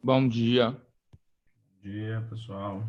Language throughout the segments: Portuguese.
Bom dia. Bom dia, pessoal.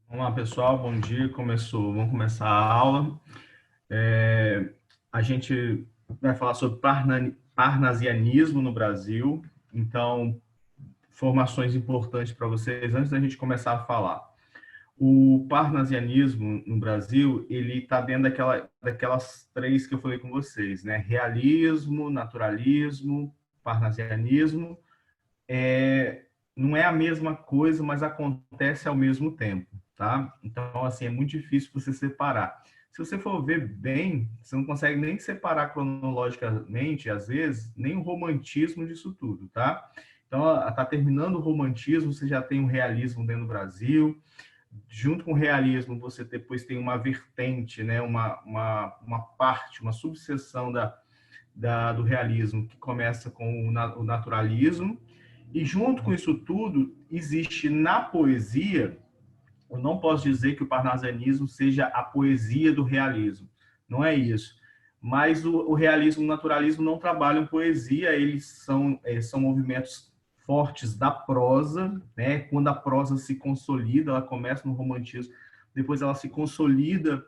Vamos lá, pessoal. Bom dia. Vamos começar a aula. A gente vai falar sobre parnasianismo no Brasil. Então, informações importantes para vocês antes da gente começar a falar. O parnasianismo no Brasil, ele está dentro daquelas três que eu falei com vocês, né? Realismo, naturalismo, parnasianismo. Não é a mesma coisa, mas acontece ao mesmo tempo, tá? Então, assim, é muito difícil você separar. Se você for ver bem, você não consegue nem separar cronologicamente, às vezes, nem o romantismo disso tudo, tá? Então, tá terminando o romantismo, você já tem um realismo dentro do Brasil. Junto com o realismo, você depois tem uma vertente, né? Uma parte, uma subseção do realismo que começa com o naturalismo. E junto com isso tudo, existe na poesia, eu não posso dizer que o parnasianismo seja a poesia do realismo, não é isso. Mas o realismo e o naturalismo não trabalham poesia, eles são movimentos fortes da prosa, né? Quando a prosa se consolida, ela começa no romantismo, depois ela se consolida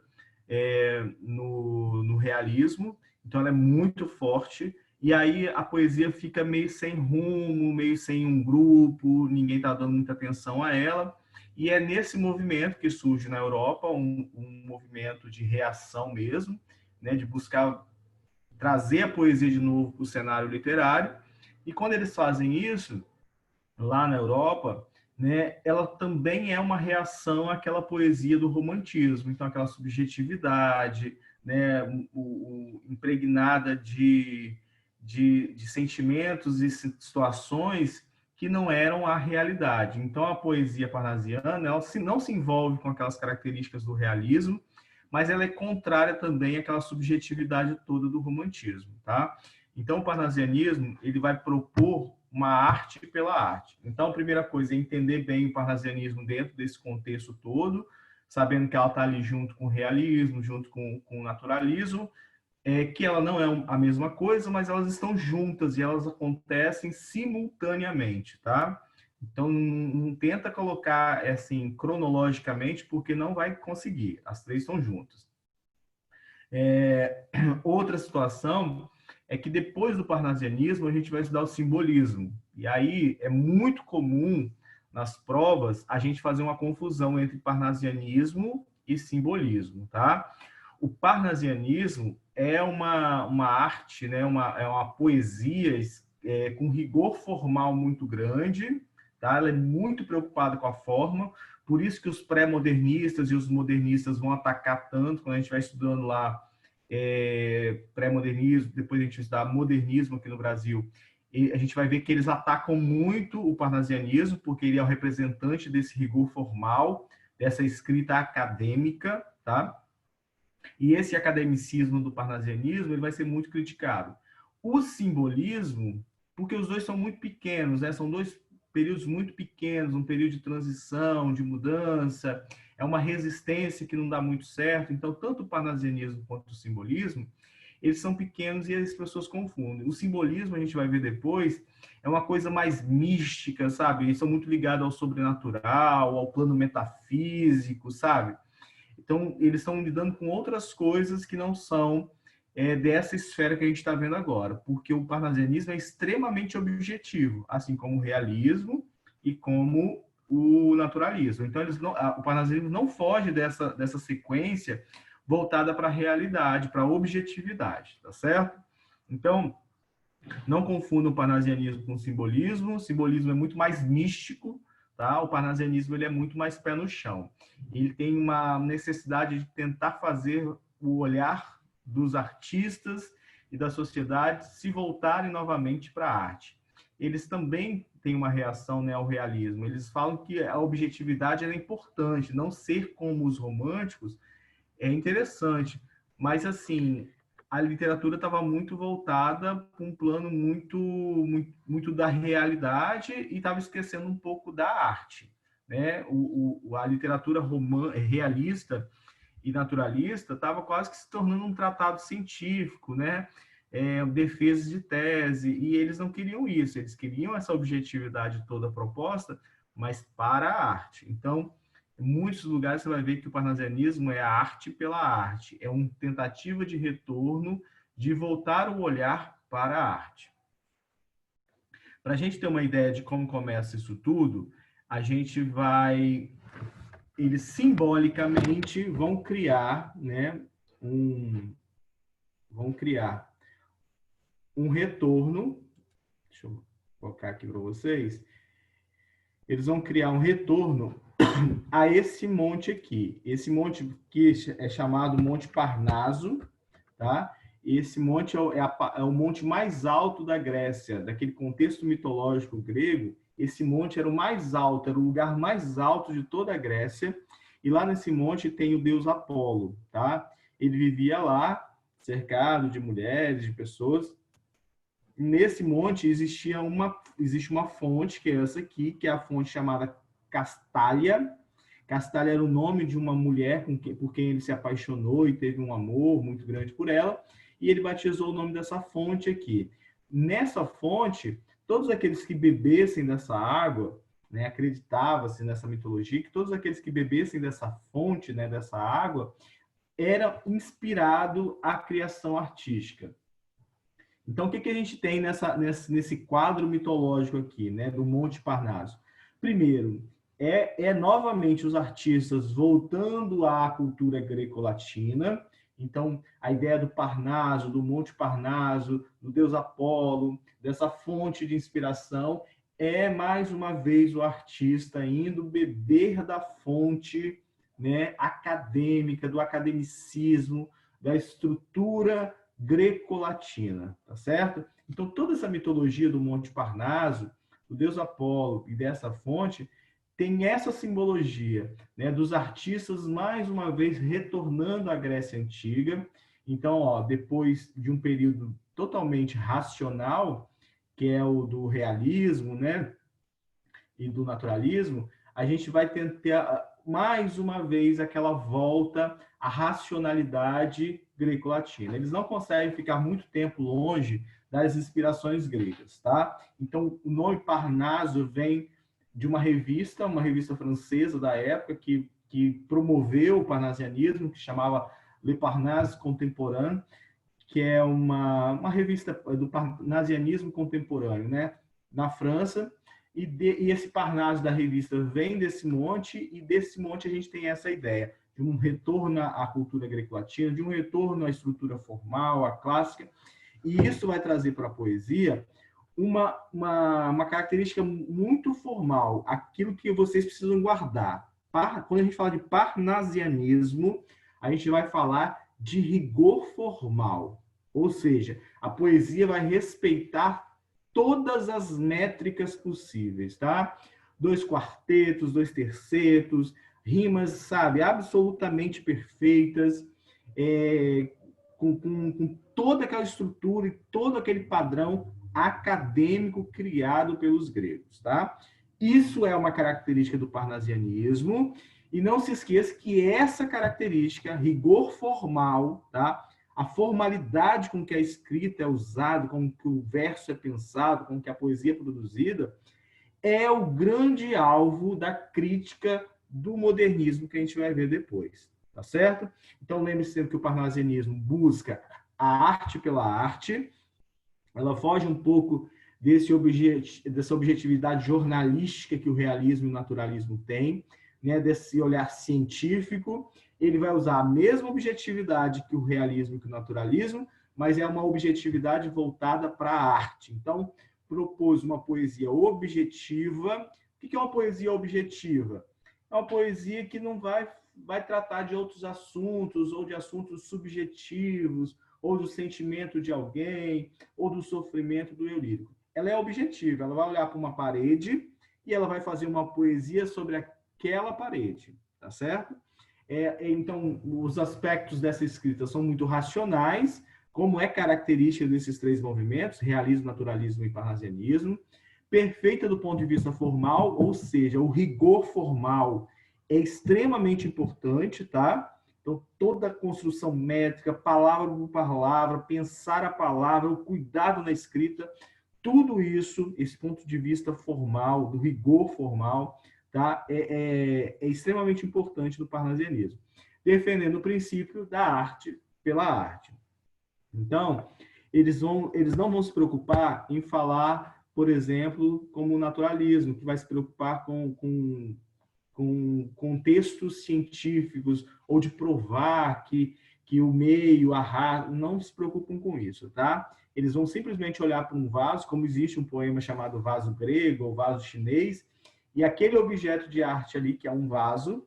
no realismo, então ela é muito forte, e aí a poesia fica meio sem rumo, meio sem um grupo, ninguém está dando muita atenção a ela, e é nesse movimento que surge na Europa um movimento de reação mesmo, né, de buscar trazer a poesia de novo para o cenário literário, e quando eles fazem isso, lá na Europa, né, ela também é uma reação àquela poesia do romantismo, então aquela subjetividade, né, impregnada de sentimentos e situações que não eram a realidade. Então a poesia parnasiana, ela não se envolve com aquelas características do realismo, mas ela é contrária também àquela subjetividade toda do romantismo, tá? Então o parnasianismo, ele vai propor uma arte pela arte. Então, a primeira coisa é entender bem o parnasianismo dentro desse contexto todo, sabendo que ela está ali junto com o realismo, junto com o naturalismo, que ela não é a mesma coisa, mas elas estão juntas e elas acontecem simultaneamente, tá? Então, não tenta colocar assim cronologicamente, porque não vai conseguir. As três estão juntas. Outra situação é que depois do parnasianismo a gente vai estudar o simbolismo. E aí é muito comum nas provas a gente fazer uma confusão entre parnasianismo e simbolismo, tá? O parnasianismo é uma arte, né? É uma poesia com rigor formal muito grande, tá? Ela é muito preocupada com a forma, por isso que os pré-modernistas e os modernistas vão atacar tanto quando a gente vai estudando lá pré-modernismo, depois a gente vai estudar modernismo aqui no Brasil, e a gente vai ver que eles atacam muito o parnasianismo, porque ele é o representante desse rigor formal, dessa escrita acadêmica, tá? E esse academicismo do parnasianismo ele vai ser muito criticado. O simbolismo, porque os dois são muito pequenos, né? São dois períodos muito pequenos, um período de transição, de mudança, é uma resistência que não dá muito certo. Então, tanto o parnasianismo quanto o simbolismo, eles são pequenos e as pessoas confundem. O simbolismo, a gente vai ver depois, é uma coisa mais mística, sabe? Eles são muito ligados ao sobrenatural, ao plano metafísico, sabe? Então, eles estão lidando com outras coisas que não são dessa esfera que a gente está vendo agora, porque o parnasianismo é extremamente objetivo, assim como o realismo e como o naturalismo. Então, o parnasianismo não foge dessa sequência voltada para a realidade, para a objetividade, tá certo? Então, não confundam o parnasianismo com o simbolismo é muito mais místico, tá? O parnasianismo ele é muito mais pé no chão. Ele tem uma necessidade de tentar fazer o olhar dos artistas e da sociedade se voltarem novamente para a arte. Eles também têm uma reação, né, ao realismo. Eles falam que a objetividade é importante, não ser como os românticos é interessante, mas assim, a literatura estava muito voltada para um plano muito da realidade e estava esquecendo um pouco da arte, né? A literatura realista e naturalista estava quase que se tornando um tratado científico, né? Defesas de tese, e eles não queriam isso, eles queriam essa objetividade toda proposta, mas para a arte. Então, em muitos lugares você vai ver que o parnasianismo é a arte pela arte, é uma tentativa de retorno, de voltar o olhar para a arte. Para a gente ter uma ideia de como começa isso tudo, a gente vai... Eles simbolicamente vão criar, né, vão criar um retorno. Deixa eu colocar aqui para vocês. Eles vão criar um retorno a esse monte aqui. Esse monte que é chamado Monte Parnaso, tá? Esse monte é o monte mais alto da Grécia, daquele contexto mitológico grego. Esse monte era o mais alto, era o lugar mais alto de toda a Grécia. E lá nesse monte tem o deus Apolo, tá? Ele vivia lá, cercado de mulheres, de pessoas. Nesse monte existe uma fonte, que é essa aqui, que é a fonte chamada Castália. Castália era o nome de uma mulher por quem ele se apaixonou e teve um amor muito grande por ela, e ele batizou o nome dessa fonte aqui. Nessa fonte, todos aqueles que bebessem dessa água, né, acreditava-se nessa mitologia, que todos aqueles que bebessem dessa fonte, né, dessa água, era inspirado à criação artística. Então, o que a gente tem nesse quadro mitológico aqui, né, do Monte Parnaso? Primeiro, novamente os artistas voltando à cultura greco-latina. Então, a ideia do Parnaso, do Monte Parnaso, do deus Apolo, dessa fonte de inspiração, é mais uma vez o artista indo beber da fonte, né, acadêmica, do academicismo, da estrutura greco-latina, tá certo? Então, toda essa mitologia do Monte Parnaso, do deus Apolo e dessa fonte, tem essa simbologia, né, dos artistas, mais uma vez, retornando à Grécia Antiga. Então, ó, depois de um período totalmente racional, que é o do realismo, né, e do naturalismo, a gente vai ter mais uma vez aquela volta à racionalidade greco-latina. Eles não conseguem ficar muito tempo longe das inspirações gregas, tá? Então, o nome Parnaso vem de uma revista francesa da época que promoveu o parnasianismo, que chamava Le Parnasse Contemporain, que é uma revista do parnasianismo contemporâneo, né, na França. E esse Parnaso da revista vem desse monte, e desse monte a gente tem essa ideia de um retorno à cultura greco-latina, de um retorno à estrutura formal, à clássica, e isso vai trazer para a poesia uma característica muito formal, aquilo que vocês precisam guardar. Quando a gente fala de parnasianismo, a gente vai falar de rigor formal, ou seja, a poesia vai respeitar todas as métricas possíveis, tá? 2 quartetos, 2 tercetos, rimas, sabe, absolutamente perfeitas, com toda aquela estrutura e todo aquele padrão acadêmico criado pelos gregos, tá? Isso é uma característica do parnasianismo, e não se esqueça que essa característica, rigor formal, tá? A formalidade com que a escrita é usada, com que o verso é pensado, com que a poesia é produzida, é o grande alvo da crítica do modernismo que a gente vai ver depois, tá certo? Então, lembre-se sempre que o parnasianismo busca a arte pela arte, ela foge um pouco dessa objetividade jornalística que o realismo e o naturalismo têm, né, desse olhar científico. Ele vai usar a mesma objetividade que o realismo e que o naturalismo, mas é uma objetividade voltada para a arte. Então, propôs uma poesia objetiva que é uma poesia objetiva? É uma poesia que não vai tratar de outros assuntos, ou de assuntos subjetivos, ou do sentimento de alguém, ou do sofrimento do eu lírico. Ela é objetiva, ela vai olhar para uma parede e ela vai fazer uma poesia sobre aquela parede, tá certo? Então, os aspectos dessa escrita são muito racionais, como é característica desses três movimentos, realismo, naturalismo e parnasianismo. Perfeita do ponto de vista formal, ou seja, o rigor formal é extremamente importante, tá? Então, toda a construção métrica, palavra por palavra, pensar a palavra, o cuidado na escrita, tudo isso, esse ponto de vista formal, do rigor formal, tá? É extremamente importante no parnasianismo, defendendo o princípio da arte pela arte. Então, eles não vão se preocupar em falar, por exemplo, como o naturalismo, que vai se preocupar com contextos científicos ou de provar que o meio, a raça, não se preocupam com isso, tá? Eles vão simplesmente olhar para um vaso, como existe um poema chamado vaso grego ou vaso chinês, e aquele objeto de arte ali, que é um vaso,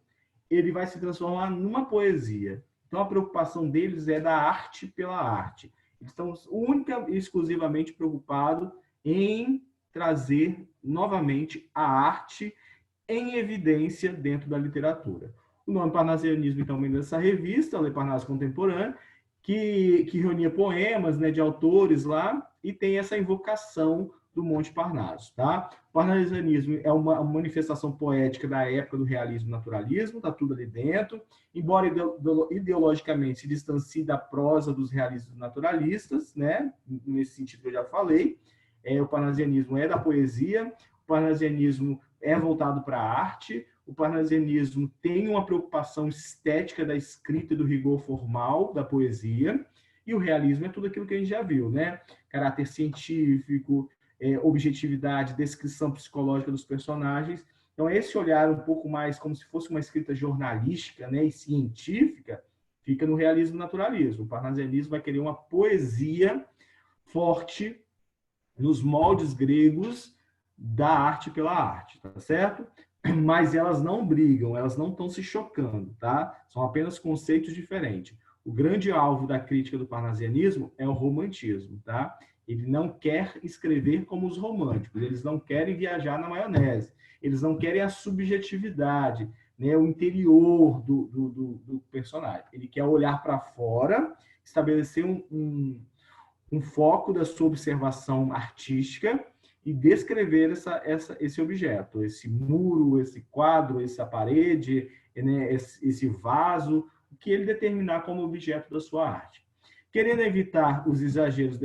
ele vai se transformar numa poesia. Então, a preocupação deles é da arte pela arte. Eles estão única e exclusivamente preocupados em trazer novamente a arte em evidência dentro da literatura. O nome Parnasianismo, então, vem dessa revista, Le Parnasse Contemporain, que reunia poemas, né, de autores lá, e tem essa invocação do Monte Parnaso, tá? O parnasianismo é uma manifestação poética da época do realismo e naturalismo, tá tudo ali dentro, embora ideologicamente se distancie da prosa dos realistas naturalistas, né? Nesse sentido que eu já falei, o parnasianismo é da poesia, o parnasianismo é voltado para a arte, o parnasianismo tem uma preocupação estética da escrita e do rigor formal da poesia, e o realismo é tudo aquilo que a gente já viu, né? Caráter científico, objetividade, descrição psicológica dos personagens. Então, esse olhar um pouco mais como se fosse uma escrita jornalística, né, e científica, fica no realismo e naturalismo. O parnasianismo vai querer uma poesia forte nos moldes gregos da arte pela arte, tá certo? Mas elas não brigam, elas não estão se chocando, tá? São apenas conceitos diferentes. O grande alvo da crítica do parnasianismo é o romantismo, tá? Ele não quer escrever como os românticos, eles não querem viajar na maionese, eles não querem a subjetividade, né, o interior do personagem. Ele quer olhar para fora, estabelecer um foco da sua observação artística e descrever esse objeto, esse muro, esse quadro, essa parede, né, esse vaso, o que ele determinar como objeto da sua arte. Querendo evitar os exageros,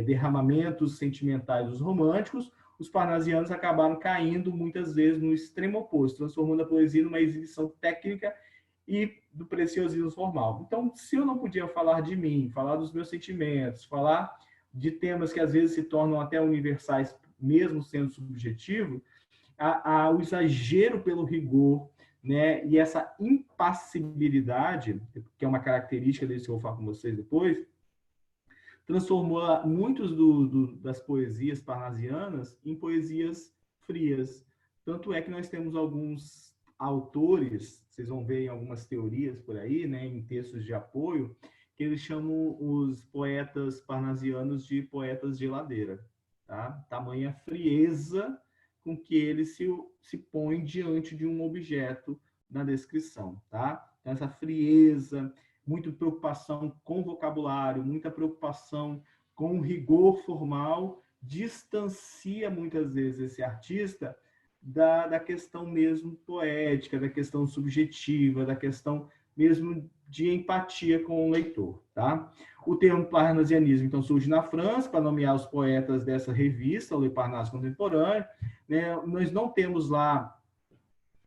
derramamentos sentimentais dos românticos, os parnasianos acabaram caindo muitas vezes no extremo oposto, transformando a poesia numa exibição técnica e do preciosismo formal. Então, se eu não podia falar de mim, falar dos meus sentimentos, falar de temas que às vezes se tornam até universais, mesmo sendo subjetivo, o exagero pelo rigor, né, e essa impassibilidade, que é uma característica desse que eu vou falar com vocês depois, transformou muitos das poesias parnasianas em poesias frias. Tanto é que nós temos alguns autores, vocês vão ver em algumas teorias por aí, né, em textos de apoio, que eles chamam os poetas parnasianos de poetas geladeira, tá? Tamanha frieza com que ele se põe diante de um objeto na descrição, tá? Então, essa frieza, muita preocupação com o vocabulário, muita preocupação com o rigor formal, distancia muitas vezes esse artista da questão mesmo poética, da questão subjetiva, da questão mesmo de empatia com o leitor, tá? O termo parnasianismo, então, surge na França para nomear os poetas dessa revista, o Le Parnasse Contemporain, né? Nós não temos lá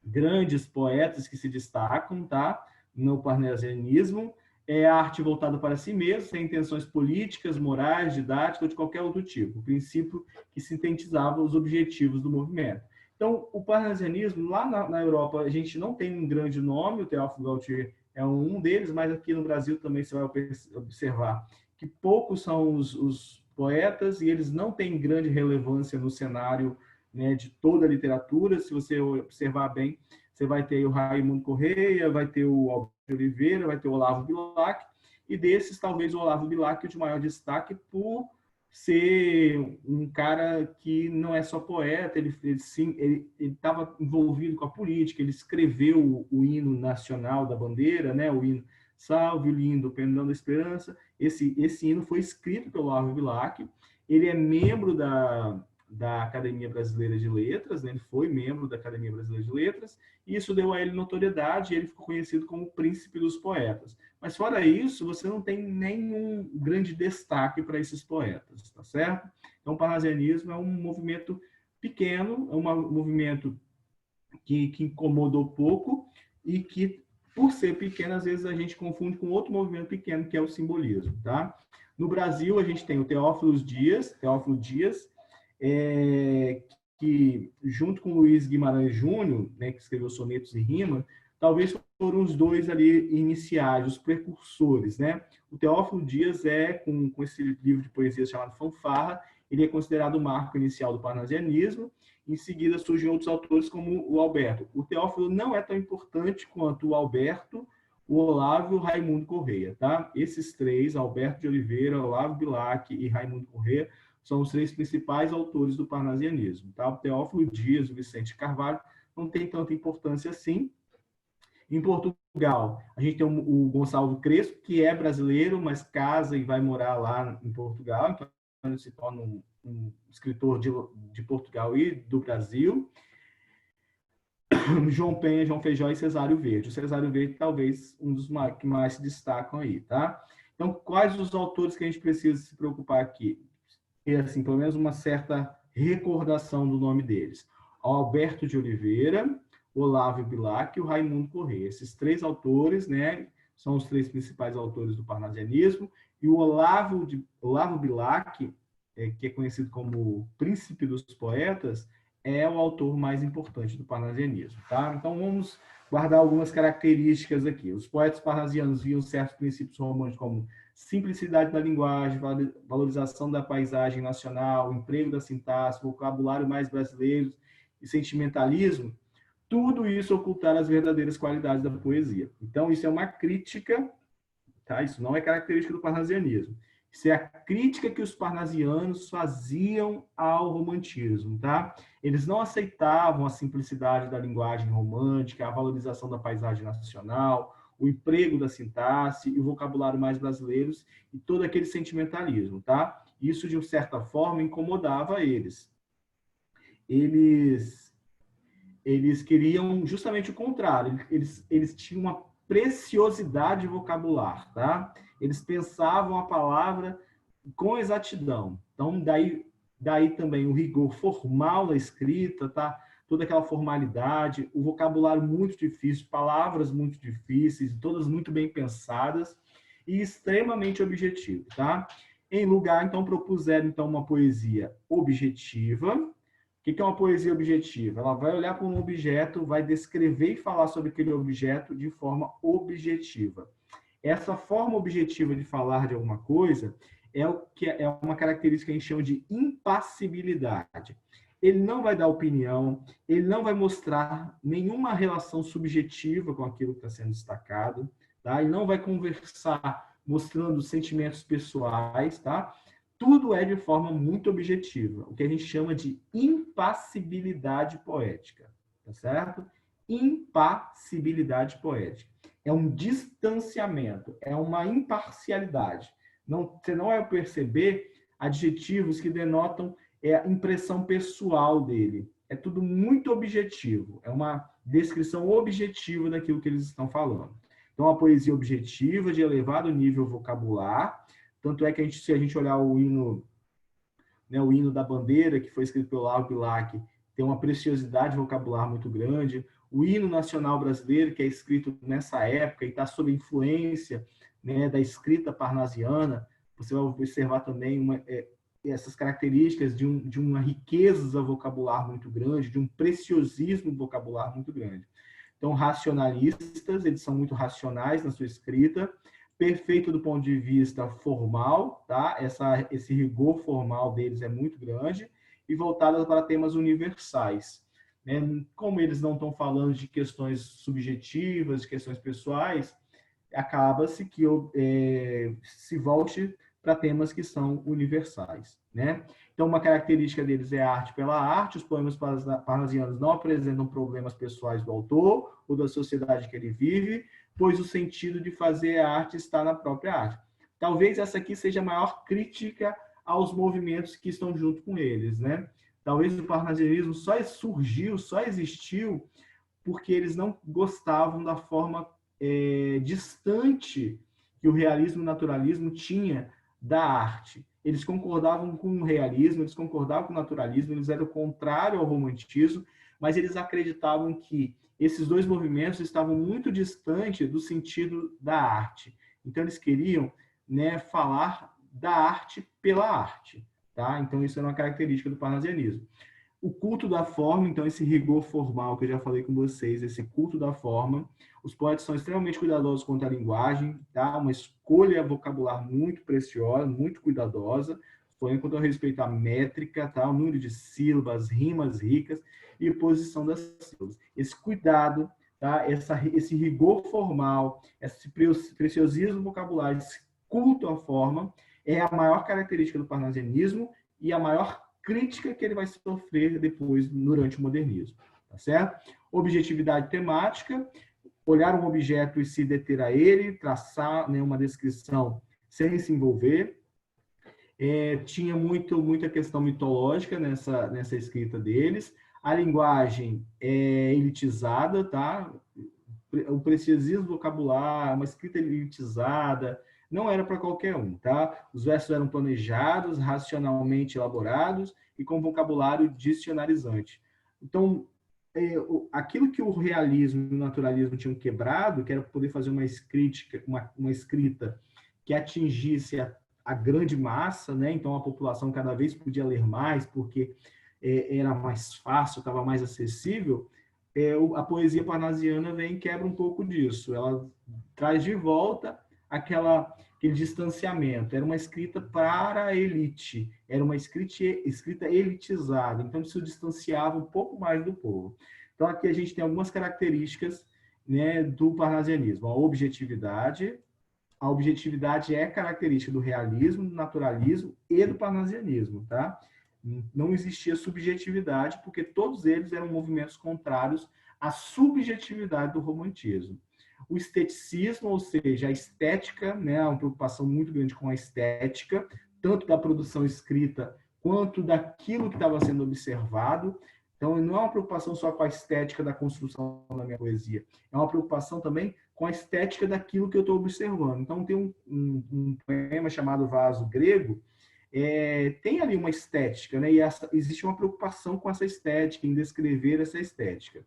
grandes poetas que se destacam, tá? No parnasianismo, é a arte voltada para si mesmo, sem intenções políticas, morais, didáticas ou de qualquer outro tipo. O princípio que sintetizava os objetivos do movimento. Então, o parnasianismo, lá na Europa, a gente não tem um grande nome, o Théophile Gautier é um deles, mas aqui no Brasil também você vai observar que poucos são os poetas e eles não têm grande relevância no cenário né, de toda a literatura. Se você observar bem, você vai ter o Raimundo Correia, vai ter o Alberto de Oliveira, vai ter o Olavo Bilac, e desses, talvez o Olavo Bilac de maior destaque por ser um cara que não é só poeta, ele estava envolvido com a política, ele escreveu o hino nacional da bandeira, né, o hino Salve o lindo pendão da esperança. Esse hino foi escrito pelo Olavo Bilac. Ele é membro da Academia Brasileira de Letras, né? Ele foi membro da Academia Brasileira de Letras, e isso deu a ele notoriedade, e ele ficou conhecido como o príncipe dos poetas. Mas fora isso, você não tem nenhum grande destaque para esses poetas, tá certo? Então, o parnasianismo é um movimento pequeno, é um movimento que incomodou pouco e que, por ser pequeno, às vezes a gente confunde com outro movimento pequeno, que é o simbolismo, tá? No Brasil, a gente tem o Teófilo Dias, que, junto com Luiz Guimarães Júnior, né, que escreveu sonetos e rima, talvez foram os dois ali iniciais, os precursores, né? O Teófilo Dias com esse livro de poesia chamado Fanfarra, ele é considerado o marco inicial do parnasianismo. Em seguida surgem outros autores como o Alberto. O Teófilo não é tão importante quanto o Alberto, o Olavo e o Raimundo Correia, tá? Esses três, Alberto de Oliveira, Olavo Bilac e Raimundo Correia, são os três principais autores do parnasianismo, tá? O Teófilo Dias, o Vicente Carvalho, não tem tanta importância assim. Em Portugal, a gente tem o Gonçalo Crespo, que é brasileiro, mas casa e vai morar lá em Portugal, então ele se torna um escritor de Portugal e do Brasil. João Penha, João Feijó e Cesário Verde. O Cesário Verde, talvez, um dos que mais se destacam aí, tá? Então, quais os autores que a gente precisa se preocupar aqui? E, assim, pelo menos uma certa recordação do nome deles. O Alberto de Oliveira, Olavo Bilac e o Raimundo Correia. Esses três autores, né, são os três principais autores do parnasianismo. E o Olavo Bilac, que é conhecido como Príncipe dos Poetas, é o autor mais importante do parnasianismo, tá? Então, vamos guardar algumas características aqui. Os poetas parnasianos viam certos princípios românticos como simplicidade da linguagem, valorização da paisagem nacional, emprego da sintaxe, vocabulário mais brasileiro e sentimentalismo. Tudo isso ocultar as verdadeiras qualidades da poesia. Então, isso é uma crítica, tá? Isso não é característica do parnasianismo. Isso é a crítica que os parnasianos faziam ao romantismo, tá? Eles não aceitavam a simplicidade da linguagem romântica, a valorização da paisagem nacional, o emprego da sintaxe e o vocabulário mais brasileiros e todo aquele sentimentalismo, tá? Isso, de certa forma, incomodava eles. Eles queriam justamente o contrário. Eles tinham uma preciosidade vocabular, tá? Eles pensavam a palavra com exatidão. Então, daí também o rigor formal da escrita, tá? Toda aquela formalidade, o vocabulário muito difícil, palavras muito difíceis, todas muito bem pensadas e extremamente objetivo, tá? Em lugar, então, propuseram então uma poesia objetiva. O que é uma poesia objetiva? Ela vai olhar para um objeto, vai descrever e falar sobre aquele objeto de forma objetiva. Essa forma objetiva de falar de alguma coisa é o que é uma característica que a gente chama de impassibilidade. Ele não vai dar opinião, ele não vai mostrar nenhuma relação subjetiva com aquilo que está sendo destacado, tá? Ele não vai conversar mostrando sentimentos pessoais, tá? Tudo é de forma muito objetiva, o que a gente chama de impassibilidade poética, tá certo? Impassibilidade poética. É um distanciamento, é uma imparcialidade. Você não vai perceber adjetivos que denotam a impressão pessoal dele. É tudo muito objetivo, é uma descrição objetiva daquilo que eles estão falando. Então, a poesia objetiva, de elevado nível vocabular. Tanto é que, se a gente olhar o hino, né, o hino da bandeira, que foi escrito pelo Olavo Bilac, tem uma preciosidade vocabular muito grande. O hino nacional brasileiro, que é escrito nessa época e está sob influência, né, da escrita parnasiana, você vai observar também essas características de uma riqueza vocabular muito grande, de um preciosismo vocabular muito grande. Então, racionalistas, eles são muito racionais na sua escrita, perfeito do ponto de vista formal, tá? Esse rigor formal deles é muito grande, e voltadas para temas universais. Como eles não estão falando de questões subjetivas, de questões pessoais, acaba-se que se volte para temas que são universais, né? Então, uma característica deles é a arte pela arte. Os poemas parnasianos não apresentam problemas pessoais do autor ou da sociedade que ele vive, pois o sentido de fazer a arte está na própria arte. Talvez essa aqui seja a maior crítica aos movimentos que estão junto com eles, né? Talvez o parnasianismo só surgiu, só existiu porque eles não gostavam da forma distante que o realismo e o naturalismo tinha da arte. Eles concordavam com o realismo, eles concordavam com o naturalismo, eles eram contrário ao romantismo, mas eles acreditavam que esses dois movimentos estavam muito distantes do sentido da arte. Então, eles queriam, né, falar da arte pela arte. Tá? Então, isso era uma característica do parnasianismo. O culto da forma, então, esse rigor formal que eu já falei com vocês, esse culto da forma. Os poetas são extremamente cuidadosos quanto à linguagem, tá? Uma escolha vocabular muito preciosa, muito cuidadosa, porém, quanto ao respeito à métrica, tá? O número de sílabas, rimas ricas e posição das sílabas. Esse cuidado, tá? Esse rigor formal, esse preciosismo vocabular, esse culto à forma, é a maior característica do parnasianismo e a maior crítica que ele vai sofrer depois durante o modernismo, tá certo? Objetividade temática, olhar um objeto e se deter a ele, traçar, né, uma descrição sem se envolver. Tinha muita questão mitológica nessa escrita deles. A linguagem é elitizada, tá? O preciosismo vocabular, uma escrita elitizada, não era para qualquer um, tá? Os versos eram planejados, racionalmente elaborados e com vocabulário dicionarizante. Então, aquilo que o realismo e o naturalismo tinham quebrado, que era poder fazer uma escrita que atingisse a grande massa, né? Então a população cada vez podia ler mais, porque era mais fácil, estava mais acessível. A poesia parnasiana vem e quebra um pouco disso. Ela traz de volta aquele distanciamento. Era uma escrita para a elite, era uma escrita elitizada, então isso distanciava um pouco mais do povo. Então aqui a gente tem algumas características, né, do parnasianismo. A objetividade é característica do realismo, do naturalismo e do parnasianismo, tá? Não existia subjetividade, porque todos eles eram movimentos contrários à subjetividade do romantismo. O esteticismo, ou seja, a estética, né, uma preocupação muito grande com a estética, tanto da produção escrita quanto daquilo que estava sendo observado. Então, não é uma preocupação só com a estética da construção da minha poesia, é uma preocupação também com a estética daquilo que eu estou observando. Então, tem um poema chamado Vaso Grego, tem ali uma estética, né? E existe uma preocupação com essa estética, em descrever essa estética.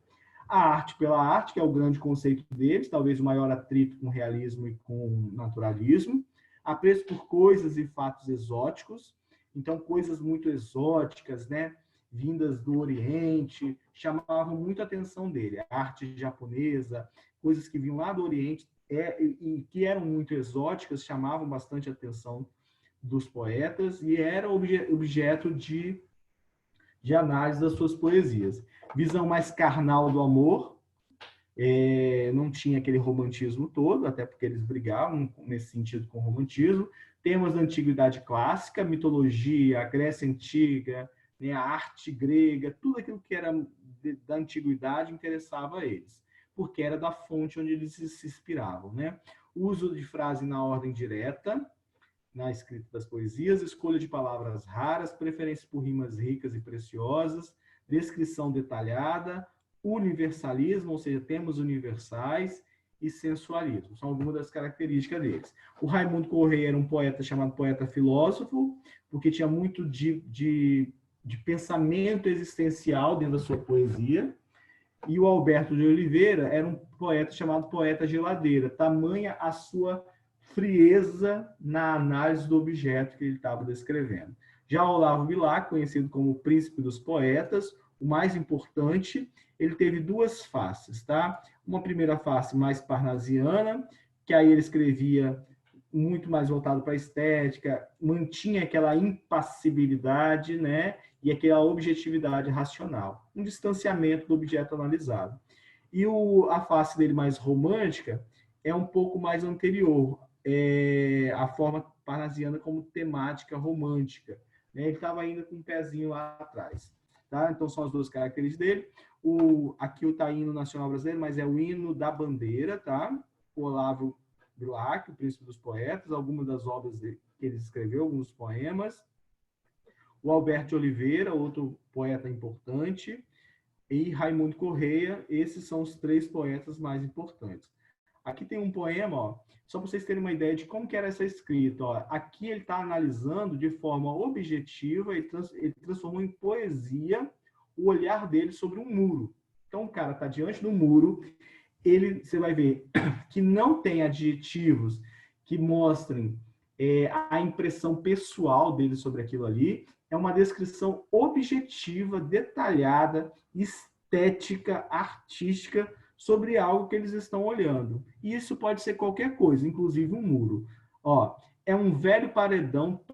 A arte pela arte, que é o grande conceito deles, talvez o maior atrito com o realismo e com o naturalismo. Apreço por coisas e fatos exóticos, então coisas muito exóticas, né? Vindas do Oriente, chamavam muito a atenção dele. A arte japonesa, coisas que vinham lá do Oriente e que eram muito exóticas, chamavam bastante a atenção dos poetas e era objeto de análise das suas poesias. Visão mais carnal do amor, não tinha aquele romantismo todo, até porque eles brigavam nesse sentido com o romantismo. Temas da antiguidade clássica, mitologia, a Grécia Antiga, né, a arte grega, tudo aquilo que era da antiguidade interessava a eles, porque era da fonte onde eles se inspiravam, né? Uso de frase na ordem direta, na escrita das poesias, escolha de palavras raras, preferência por rimas ricas e preciosas, descrição detalhada, universalismo, ou seja, termos universais, e sensualismo. São algumas das características deles. O Raimundo Correia era um poeta chamado poeta filósofo, porque tinha muito de pensamento existencial dentro da sua poesia. E o Alberto de Oliveira era um poeta chamado poeta geladeira, tamanha a sua frieza na análise do objeto que ele estava descrevendo. Já Olavo Bilac, conhecido como o príncipe dos poetas, o mais importante, ele teve duas faces, tá? Uma primeira face mais parnasiana, que aí ele escrevia muito mais voltado para a estética, mantinha aquela impassibilidade, né? e aqui é a objetividade racional, um distanciamento do objeto analisado. E a face dele mais romântica é um pouco mais anterior, a forma parnasiana como temática romântica. Né? Ele estava ainda com um pezinho lá atrás. Tá? Então, são as duas características dele. Aqui está hino nacional brasileiro, mas é o hino da bandeira, tá? O Olavo Bilac, o príncipe dos poetas, algumas das obras que ele escreveu, alguns poemas. O Alberto de Oliveira, outro poeta importante, e Raimundo Correia, esses são os 3 poetas mais importantes. Aqui tem um poema, ó, só para vocês terem uma ideia de como que era essa escrita. Ó. Aqui ele está analisando de forma objetiva, ele transformou em poesia o olhar dele sobre um muro. Então o cara está diante do muro, você vai ver que não tem adjetivos que mostrem a impressão pessoal dele sobre aquilo ali, é uma descrição objetiva, detalhada, estética, artística sobre algo que eles estão olhando. E isso pode ser qualquer coisa, inclusive um muro. Ó, é um velho paredão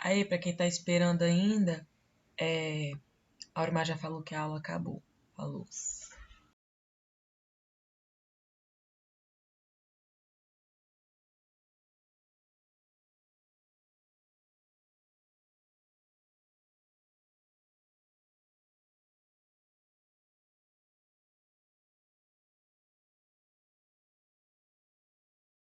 Aí, para quem tá esperando ainda, a Aurmar já falou que a aula acabou. Falou.